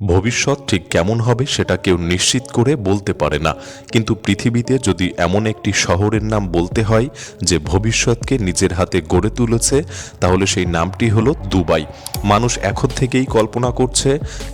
ভবিষ্যৎ ঠিক কেমন হবে সেটা কেউ নিশ্চিত করে বলতে পারে না, কিন্তু পৃথিবীতে যদি এমন একটি শহরের নাম বলতে হয় যে ভবিষ্যৎকে নিজের হাতে গড়ে তুলেছে, তাহলে সেই নামটি হলো দুবাই। মানুষ এখন থেকেই কল্পনা করছে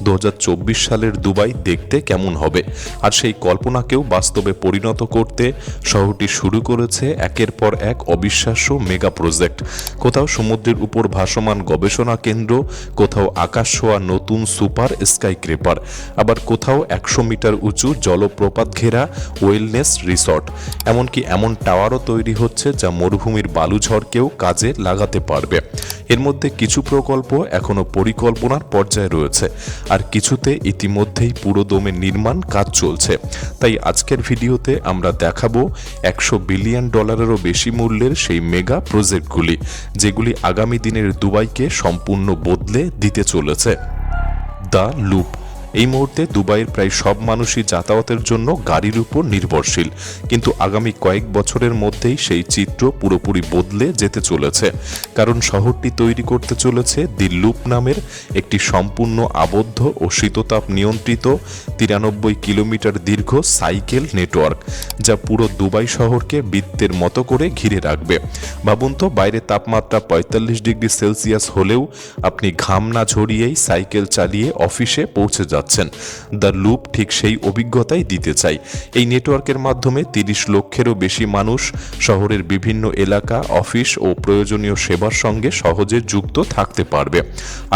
2024 সালের দুবাই দেখতে কেমন হবে, আর সেই কল্পনাকেও বাস্তবে পরিণত করতে শহরটি শুরু করেছে একের পর এক অবিশ্বাস্য মেগা প্রজেক্ট। কোথাও সমুদ্রের উপর ভাসমান গবেষণা কেন্দ্র, কোথাও আকাশ ছোঁয়া নতুন সুপার স্কাইক্রেপার, আবার কোথাও 100 মিটার উঁচু জলপ্রপাত ঘেরা ওয়েলনেস রিসর্ট। এমনকি এমন টাওয়ারও তৈরি হচ্ছে যা মরুভূমির বালুঝড়কেও কাজে লাগাতে পারবে। এর মধ্যে কিছু প্রকল্প এখনও পরিকল্পনার পর্যায়ে রয়েছে, আর কিছুতে ইতিমধ্যেই পুরোদমে নির্মাণ কাজ চলছে। তাই আজকের ভিডিওতে আমরা দেখাবো $100 বিলিয়ন বেশি মূল্যের সেই মেগা প্রজেক্টগুলি, যেগুলি আগামী দিনের দুবাইকে সম্পূর্ণ বদলে দিতে চলেছে। The loop. এই মুহূর্তে দুবাইয়ের প্রায় সব মানুষই যাতায়াতের জন্য গাড়ির উপর নির্ভরশীল, কিন্তু আগামী কয়েক বছরের মধ্যেই সেই চিত্র পুরোপুরি বদলে যেতে চলেছে। কারণ শহরটি তৈরি করতে চলেছে দি লুপ নামের একটি সম্পূর্ণ আবদ্ধ ও শীততাপ নিয়ন্ত্রিত 93 কিলোমিটার দীর্ঘ সাইকেল নেটওয়ার্ক, যা পুরো দুবাই শহরকে বৃত্তের মতো করে ঘিরে রাখবে। ভাবুন তো, বাইরে তাপমাত্রা 45 ডিগ্রি সেলসিয়াস হলেও আপনি ঘাম না ঝরিয়েই সাইকেল চালিয়ে অফিসে পৌঁছে যাচ্ছেন। দ্য লুপ ঠিক সেই অভিজ্ঞতাই দিতে চাই। এই নেটওয়ার্কের মাধ্যমে 30 লক্ষেরও বেশি মানুষ শহরের বিভিন্ন এলাকা, অফিস ও প্রয়োজনীয় সেবার সঙ্গে সহজে যুক্ত থাকতে পারবে।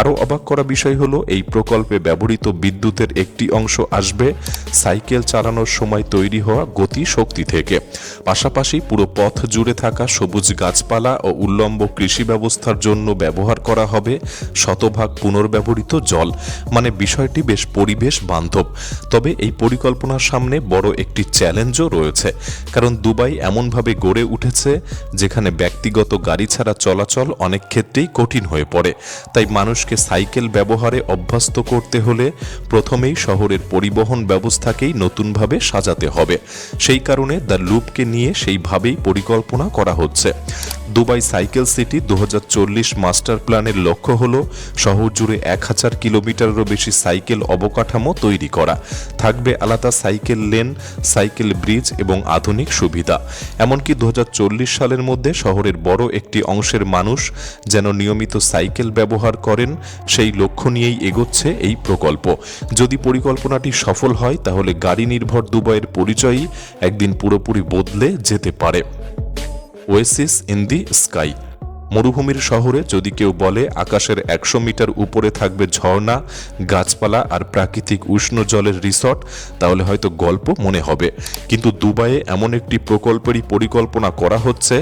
আরও অবাক করা বিষয় হলো, এই প্রকল্পে ব্যবহৃত বিদ্যুতের একটি অংশ আসবে সাইকেল চালানোর সময় তৈরি হওয়া গতি শক্তি থেকে। পাশাপাশি পুরো পথ জুড়ে থাকা সবুজ গাছপালা ও উল্লম্ব কৃষি ব্যবস্থার জন্য ব্যবহার করা হবে শতভাগ পুনর্ব্যবহৃত জল। মানে বিষয়টি বেশ পরিবেশ বান্ধব। তবে এই পরিকল্পনার সামনে বড় একটি চ্যালেঞ্জও রয়েছে, কারণ দুবাই এমনভাবে গড়ে উঠেছে যেখানে ব্যক্তিগত গাড়ি ছাড়া চলাচল অনেক ক্ষেত্রেই কঠিন হয়ে পড়ে। তাই মানুষকে সাইকেল ব্যবহারে অভ্যস্ত করতে হলে প্রথমেই শহরের পরিবহন ব্যবস্থাকেই নতুনভাবে সাজাতে হবে। সেই কারণে দ্য লুপকে নিয়ে সেইভাবেই পরিকল্পনা করা হচ্ছে। দুবাই সাইকেল সিটি 2040 মাস্টার প্ল্যানের লক্ষ্য হল শহর জুড়ে 1000 কিলোমিটারেরও বেশি সাইকেল অবকাঠামো তৈরি করা। থাকবে আলাদা সাইকেল লেন, সাইকেল ব্রিজ এবং আধুনিক সুবিধা। এমনকি 2040 সালের মধ্যে শহরের বড় একটি অংশের মানুষ যেন নিয়মিত সাইকেল ব্যবহার করেন, সেই লক্ষ্য নিয়েই এগোচ্ছে এই প্রকল্প। যদি পরিকল্পনাটি সফল হয়, তাহলে গাড়ি নির্ভর দুবাইয়ের পরিচয়ই একদিন পুরোপুরি বদলে যেতে পারে। Oasis in the sky. মরুভূমির শহরে যদি কেউ বলে আকাশের 100 মিটার উপরে থাকবে ঝর্ণা, গাছপালা আর প্রাকৃতিক উষ্ণ জলের রিসর্ট, তাহলে হয়তো গল্প মনে হবে। কিন্তু দুবাইয়ে এমন একটি প্রকল্পেরই পরিকল্পনা করা হচ্ছে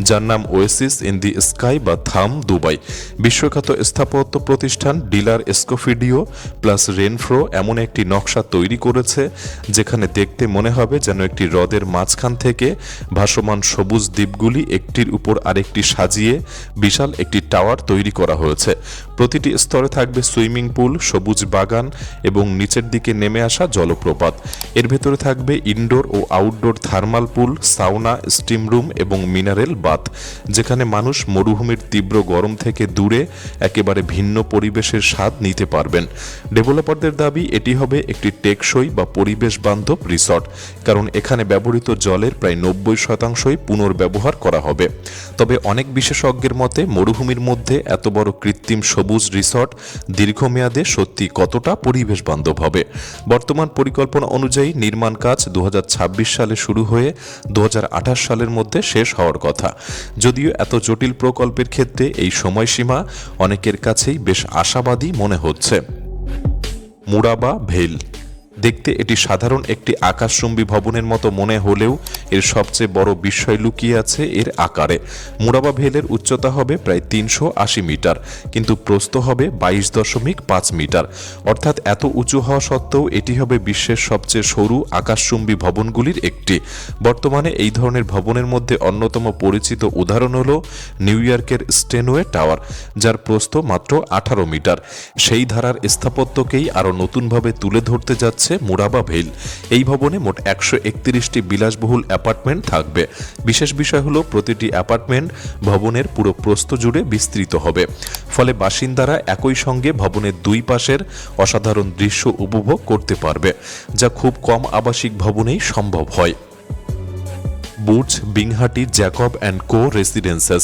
যার নাম ওয়েসিস ইন দি স্কাই বা থাম দুবাই। বিশ্বখ্যাত স্থাপত্য প্রতিষ্ঠান ডিলার স্কোফিডিও প্লাস রেনফ্রো এমন একটি নকশা তৈরি করেছে যেখানে দেখতে মনে হবে যেন একটি হ্রদের মাঝখান থেকে ভাসমান সবুজ দ্বীপগুলি একটির উপর আরেকটি সাজিয়ে বিশাল একটি টাওয়ার তৈরি করা হয়েছে। প্রতিটি স্তরে থাকবে সুইমিং পুল, সবুজ বাগান এবং নিচের দিকে নেমে আসা জলপ্রপাত। এর ভেতরে থাকবে ইনডোর ও আউটডোর থার্মাল পুল, সাউনা, স্টিম রুম এবং মিনারেল বাথ, যেখানে মানুষ মরুভূমির তীব্র গরম থেকে দূরে একেবারে ভিন্ন পরিবেশের স্বাদ নিতে পারবেন। ডেভেলপারদের দাবি এটি হবে একটি টেকসই বা পরিবেশ বান্ধব রিসর্ট, কারণ এখানে ব্যবহৃত জলের প্রায় 90% পুনর্ব্যবহার করা হবে। তবে অনেক বিশেষজ্ঞের মতে মরুভূমির মধ্যে এত বড় কৃত্রিম সবুজ রিসর্ট দীর্ঘমেয়াদে সত্যি কতটা পরিবেশ বান্ধব হবে। বর্তমান পরিকল্পনা অনুযায়ী নির্মাণ কাজ 2026 সালে শুরু হয়ে 2028 সালের মধ্যে শেষ হওয়ার কথা। যদিও এত জটিল প্রকল্পের ক্ষেত্রে এই সময়সীমা অনেকের কাছেই বেশ আশাবাদী মনে হচ্ছে। মুরাবা ভেল। দেখতে এটি সাধারণ একটি আকাশচুম্বী ভবনের মতো মনে হলেও এর সবচেয়ে বড় বিস্ময় লুকিয়ে আছে এর আকারে। মুরাবা ভেলের উচ্চতা হবে প্রায় 380 মিটার, কিন্তু প্রস্থ হবে 22.5 মিটার। অর্থাৎ এত উঁচু হওয়া সত্ত্বেও এটি হবে বিশ্বের সবচেয়ে সরু আকাশচুম্বী ভবনগুলির একটি। বর্তমানে এই ধরনের ভবনের মধ্যে অন্যতম পরিচিত উদাহরণ হল নিউ ইয়র্কের স্টেনওয়ে টাওয়ার, যার প্রস্থ মাত্র 18 মিটার। সেই ধারার স্থাপত্যকেই আরও নতুনভাবে তুলে ধরতে যাচ্ছে হচ্ছে মুরাবা ভেইল। এই ভবনে মোট 131টি বিলাসবহুল অ্যাপার্টমেন্ট থাকবে। বিশেষ বিষয় হলো প্রতিটি অ্যাপার্টমেন্ট ভবনের পুরো প্রস্থ জুড়ে বিস্তৃত হবে, ফলে বাসিন্দারা একই সঙ্গে ভবনের দুই পাশের অসাধারণ দৃশ্য উপভোগ করতে পারবে, যা খুব কম আবাসিক ভবনেই সম্ভব হয়। বুর্জ বিংহাটি জ্যাকব অ্যান্ড কো রেসিডেন্সেস।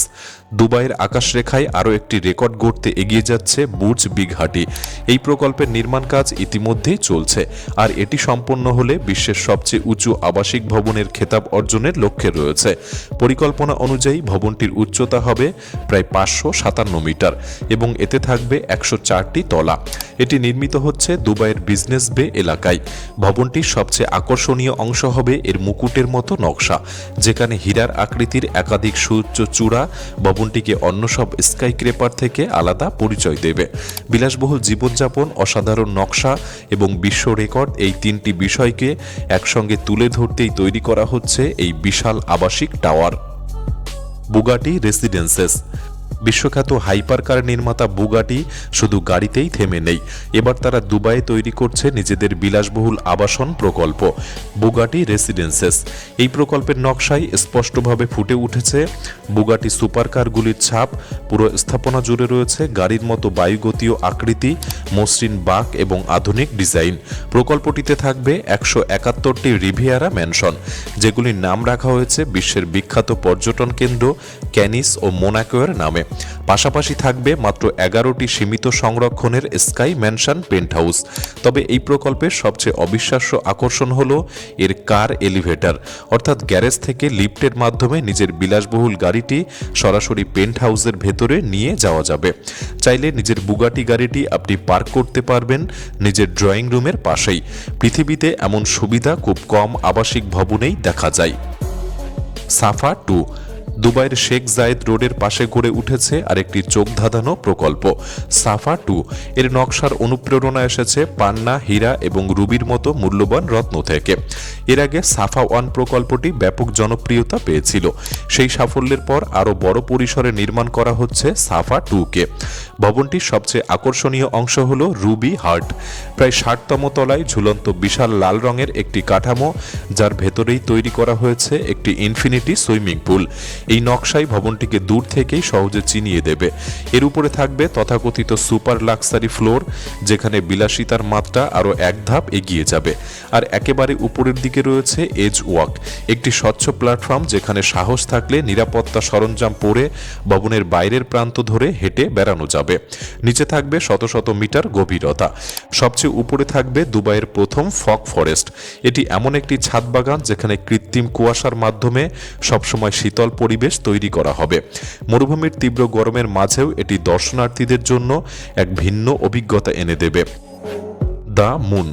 দুবাইয়ের আকাশরেখায় আরও একটি রেকর্ড গড়তে এগিয়ে যাচ্ছে বুর্জ বিগহাটি। এই প্রকল্পের নির্মাণ কাজ ইতিমধ্যেই চলছে, আর এটি সম্পন্ন হলে বিশ্বের সবচেয়ে উঁচু আবাসিক ভবনের খেতাব অর্জনের লক্ষ্যে রয়েছে। পরিকল্পনা অনুযায়ী ভবনটির উচ্চতা হবে প্রায় 557 মিটার এবং এতে থাকবে 104টি তলা। এটি নির্মিত হচ্ছে দুবাইয়ের বিজনেস বে এলাকায়। ভবনটির সবচেয়ে আকর্ষণীয় অংশ হবে এর মুকুটের মতো নকশা, যেখানে হীরার আকৃতির একাধিক সুউচ্চ চূড়া ভবনটিকে অন্য সব স্কাইক্রেপার থেকে আলাদা পরিচয় দেবে। বিলাসবহুল জীবনযাপন, অসাধারণ নকশা এবং বিশ্ব রেকর্ড, এই তিনটি বিষয়কে একসঙ্গে তুলে ধরতেই তৈরি করা হচ্ছে এই বিশাল আবাসিক টাওয়ার। বুগাটি রেসিডেন্সেস। বিশ্বখ্যাত হাইপারকার নির্মাতা বুগাটি শুধু গাড়িতেই থেমে নেই, এবার তারা দুবাইয়ে তৈরি করছে নিজেদের বিলাসবহুল আবাসন প্রকল্প বুগাটি রেসিডেন্সেস। এই প্রকল্পের নকশায় স্পষ্টভাবে ফুটে উঠেছে বুগাটি সুপারকারগুলির ছাপ। পুরো স্থাপনা জুড়ে রয়েছে গাড়ির মতো বায়ুগতীয় আকৃতি, মসৃণ বাঁক এবং আধুনিক ডিজাইন। প্রকল্পটিতে থাকবে 171টি রিভিয়েরা ম্যানশন, যেগুলির নাম রাখা হয়েছে বিশ্বের বিখ্যাত পর্যটন কেন্দ্র ক্যানিস ও মোনাকোয়ের নামে। পাশাপাশি থাকবে মাত্র 11টি সীমিত সংরক্ষণের স্কাই ম্যানশন পেন্টহাউস। তবে এই প্রকল্পের সবচেয়ে অবিশ্বাস্য আকর্ষণ হল এর কার এলিভেটর, অর্থাৎ গ্যারেজ থেকে লিফটের মাধ্যমে নিজের বিলাসবহুল গাড়িটি সরাসরি পেন্টহাউসের ভেতরে নিয়ে যাওয়া যাবে। চাইলে নিজের বুগাটি গাড়িটি আপনি পার্ক করতে পারবেন নিজের ড্রয়িং রুমের পাশেই। পৃথিবীতে এমন সুবিধা খুব কম আবাসিক ভবনেই দেখা যায়। সাফা 2। দুবাইয়ের শেখ জায়েদ রোডের পাশে গড়ে উঠেছে আরেকটি চোখ ধাঁধানো প্রকল্প সাফা 2। এর নকশার অনুপ্রেরণা এসেছে পান্না, হীরা এবং রুবির মতো মূল্যবান রত্ন থেকে। এর আগে সাফা 1 প্রকল্পটি ব্যাপক জনপ্রিয়তা পেয়েছিল। সেই সাফল্যের পর আরও বড় পরিসরে নির্মাণ করা হচ্ছে সাফা 2কে। ভবনটির সবচেয়ে আকর্ষণীয় অংশ হল রুবি হার্ট, প্রায় 60তম তলায় ঝুলন্ত বিশাল লাল রঙের একটি কাঠামো, যার ভেতরেই তৈরি করা হয়েছে একটি ইনফিনিটি সুইমিং পুল। এই নকশায় ভবনটিকে দূর থেকেই সহজে চিনিয়ে দেবে। এর উপরে থাকবে তথাকথিত সুপার লাক্সারি ফ্লোর, যেখানে বিলাসিতার মাত্রা আরও এক ধাপ এগিয়ে যাবে। আর একেবারে উপরের দিকে রয়েছে এজ ওয়াক, একটি স্বচ্ছ প্ল্যাটফর্ম যেখানে সাহস থাকলে নিরাপত্তা সরঞ্জাম পরে ভবনের বাইরের প্রান্ত ধরে হেঁটে বেড়ানো যাবে। নিচে থাকবে শত শত মিটার গভীরতা। সবচেয়ে উপরে থাকবে দুবাইয়ের প্রথম ফগ ফরেস্ট। এটি এমন একটি ছাদ বাগান যেখানে কৃত্রিম কুয়াশার মাধ্যমে সবসময় শীতল পরিবেশ তৈরি করা হবে। মরুভূমির তীব্র গরমের মাঝেও এটি দর্শনার্থীদের জন্য এক ভিন্ন অভিজ্ঞতা এনে দেবে। The moon.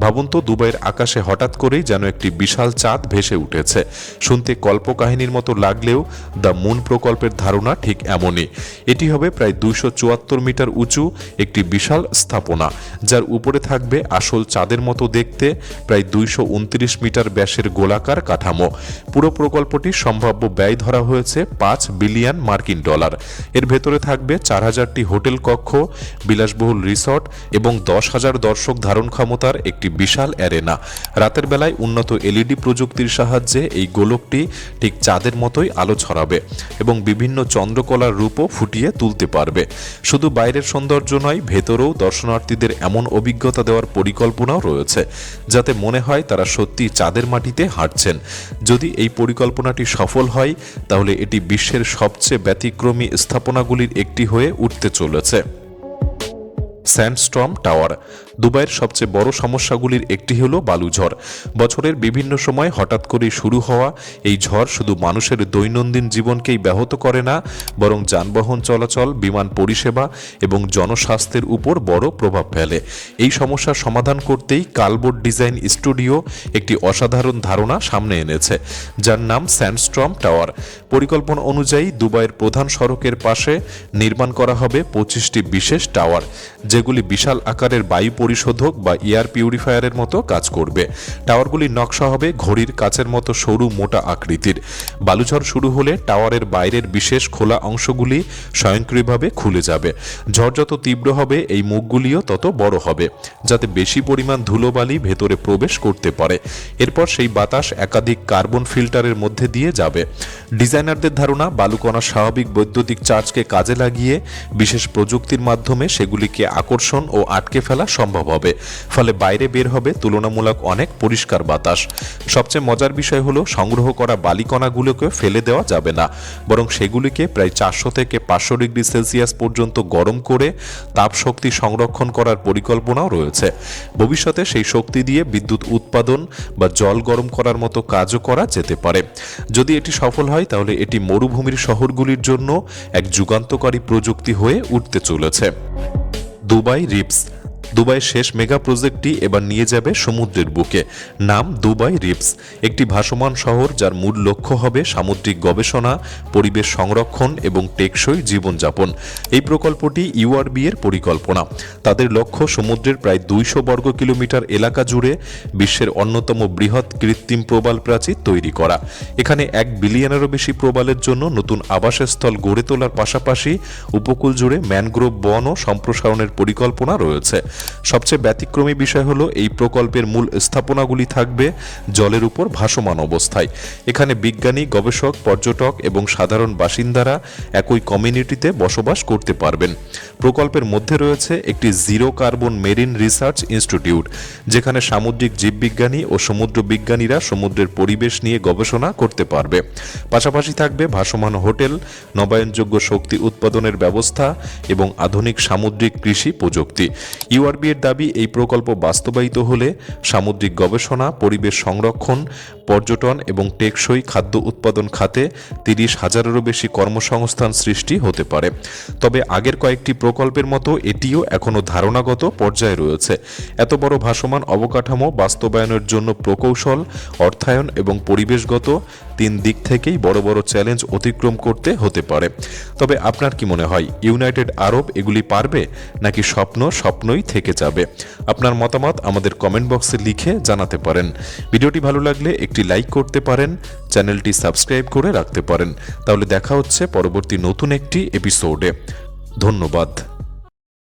ভাবুন তো, দুবাইয়ের আকাশে হঠাৎ করেই যেন একটি বিশাল চাঁদ ভেসে উঠেছে। শুনতে কল্পকাহিনীর মতো লাগলেও দ্য মুন প্রকল্পের ধারণা ঠিক এমনই। এটি হবে প্রায় 274 মিটার উঁচু একটি বিশাল স্থাপনা, যার উপরে থাকবে আসল চাঁদের মতো দেখতে প্রায় 229 মিটার ব্যাসের গোলাকার কাঠামো। পুরো প্রকল্পটির সম্ভাব্য ব্যয় ধরা হয়েছে $5 বিলিয়ন। এর ভেতরে থাকবে 4000টি হোটেল কক্ষ, বিলাসবহুল রিসর্ট এবং 10,000 দর্শক ধারণ ক্ষমতার একটি বিশাল অ্যারেনা। রাতের বেলায় উন্নত এলইডি প্রযুক্তির সাহায্যে এই গোলকটি ঠিক চাঁদের মতোই আলো ছড়াবে এবং বিভিন্ন চন্দ্রকলার রূপও ফুটিয়ে তুলতে পারবে। শুধু বাইরের সৌন্দর্য নয়, ভেতরেও দর্শনার্থীদের এমন অভিজ্ঞতা দেওয়ার পরিকল্পনাও রয়েছে যাতে মনে হয় তারা সত্যি চাঁদের মাটিতে হাঁটছেন। যদি এই পরিকল্পনাটি সফল হয়, তাহলে এটি বিশ্বের সবচেয়ে ব্যতিক্রমী স্থাপনাগুলির একটি হয়ে উঠতে চলেছে। স্যান্ডস্টর্ম টাওয়ার। দুবাইয়ের সবচেয়ে বড় সমস্যাগুলির একটি হলো বালুঝড়। বছরের বিভিন্ন সময় হঠাৎ করে শুরু হওয়া এই ঝড় শুধু মানুষের দৈনন্দিন জীবনকেই ব্যাহত করে না, বরং যানবাহন চলাচল, বিমান পরিষেবা এবং জনস্বাস্থ্যের উপর বড় প্রভাব ফেলে। এই সমস্যার সমাধান করতেই কালবোর্ড ডিজাইন স্টুডিও একটি অসাধারণ ধারণা সামনে এনেছে, যার নাম স্যান্ডস্টর্ম টাওয়ার। পরিকল্পনা অনুযায়ী দুবাইয়ের প্রধান সড়কের পাশে নির্মাণ করা হবে 25টি বিশেষ টাওয়ার, যেগুলি বিশাল আকারের বায়ু পরিশোধক বা এয়ার পিউরিফায়ারের মতো কাজ করবে। টাওয়ারগুলির নকশা হবে ঘড়ির কাচের মতো সরু মোটা আকৃতির। বালুঝড় শুরু হলে টাওয়ারের বাইরের বিশেষ খোলা অংশগুলি স্বয়ংক্রিয়ভাবে খুলে যাবে। ঝড় যত তীব্র হবে এই মুখগুলিও তত বড় হবে, যাতে বেশি পরিমাণ ধুলোবালি ভেতরে প্রবেশ করতে পারে। এরপর সেই বাতাস একাধিক কার্বন ফিল্টারের মধ্যে দিয়ে যাবে। ডিজাইনারদের ধারণা, বালুকণার স্বাভাবিক বৈদ্যুতিক চার্জকে কাজে লাগিয়ে বিশেষ প্রযুক্তির মাধ্যমে সেগুলিকে আকর্ষণ ও আটকে ফেলা সম্ভব হবে। ফলে বাইরে বের হবে তুলনামূলক অনেক পরিষ্কার বাতাস। সবচেয়ে মজার বিষয় হলো, সংগ্রহ করা বালিকণাগুলোকে ফেলে দেওয়া যাবে না, বরং সেগুলিকে প্রায় 400 থেকে 500 ডিগ্রি সেলসিয়াস পর্যন্ত গরম করে তাপ শক্তি সংরক্ষণ করার পরিকল্পনাও রয়েছে। ভবিষ্যতে সেই শক্তি দিয়ে বিদ্যুৎ উৎপাদন বা জল গরম করার মতো কাজও করা যেতে পারে। যদি এটি সফল হয় তাহলে এটি মরুভূমির শহরগুলির জন্য এক যুগান্তকারী প্রযুক্তি হয়ে উঠতে চলেছে। Dubai ribs. দুবাইয়ের শেষ মেগা প্রজেক্টটি এবার নিয়ে যাবে সমুদ্রের বুকে। নাম দুবাই রিপস, একটি ভাসমান শহর যার মূল লক্ষ্য হবে সামুদ্রিক গবেষণা, পরিবেশ সংরক্ষণ এবং টেকসই জীবনযাপন। এই প্রকল্পটি ইউআরবি এর পরিকল্পনা। তাদের লক্ষ্য সমুদ্রের প্রায় 200 বর্গ কিলোমিটার এলাকা জুড়ে বিশ্বের অন্যতম বৃহৎ কৃত্রিম প্রবাল প্রাচীর তৈরি করা। এখানে 1 বিলিয়নেরও বেশি প্রবালের জন্য নতুন আবাসস্থল গড়ে তোলার পাশাপাশি উপকূল জুড়ে ম্যানগ্রোভ বনও সম্প্রসারণের পরিকল্পনা রয়েছে। সবচেয়ে ব্যতিক্রমী বিষয় হলো, এই প্রকল্পের মূল স্থাপনাগুলি থাকবে জলের উপর ভাসমান অবস্থায়। এখানে বিজ্ঞানী, গবেষক, পর্যটক এবং সাধারণ বাসিন্দারা একই কমিউনিটিতে বসবাস করতে পারবেন। প্রকল্পের মধ্যে রয়েছে একটি zero carbon marine research institute, যেখানে সামুদ্রিক জীববিজ্ঞানী ও সমুদ্র বিজ্ঞানীরা সমুদ্রের পরিবেশ নিয়ে গবেষণা করতে পারবে। পাশাপাশি থাকবে ভাসমান হোটেল, নবায়নযোগ্য শক্তি উৎপাদনের ব্যবস্থা এবং আধুনিক সামুদ্রিক কৃষি প্রযুক্তি। ইউআরবি এর দাবি, এই প্রকল্প বাস্তবায়িত হলে সামুদ্রিক গবেষণা, পরিবেশ সংরক্ষণ, পর্যটন এবং টেকসই খাদ্য উৎপাদন খাতে 30,000-এরও বেশি কর্মসংস্থান সৃষ্টি হতে পারে। তবে আগের কয়েকটি প্রকল্পের মতো এটিও এখনও ধারণাগত পর্যায়ে রয়েছে। এত বড় ভাসমান অবকাঠামো বাস্তবায়নের জন্য প্রকৌশল, অর্থায়ন এবং পরিবেশগত 3 দিক থেকেই বড় বড় চ্যালেঞ্জ অতিক্রম করতে হতে পারে। তবে আপনার কি মনে হয়, ইউনাইটেড আরব এগুলি পারবে, নাকি স্বপ্নই থেকে যাবে? আপনার মতামত আমাদের কমেন্ট বক্সে লিখে জানাতে পারেন। ভিডিওটি ভালো লাগলে একটি লাইক করতে পারেন, চ্যানেলটি সাবস্ক্রাইব করে রাখতে পারেন। তাহলে দেখা হচ্ছে পরবর্তী নতুন একটি এপিসোডে। ধন্যবাদ।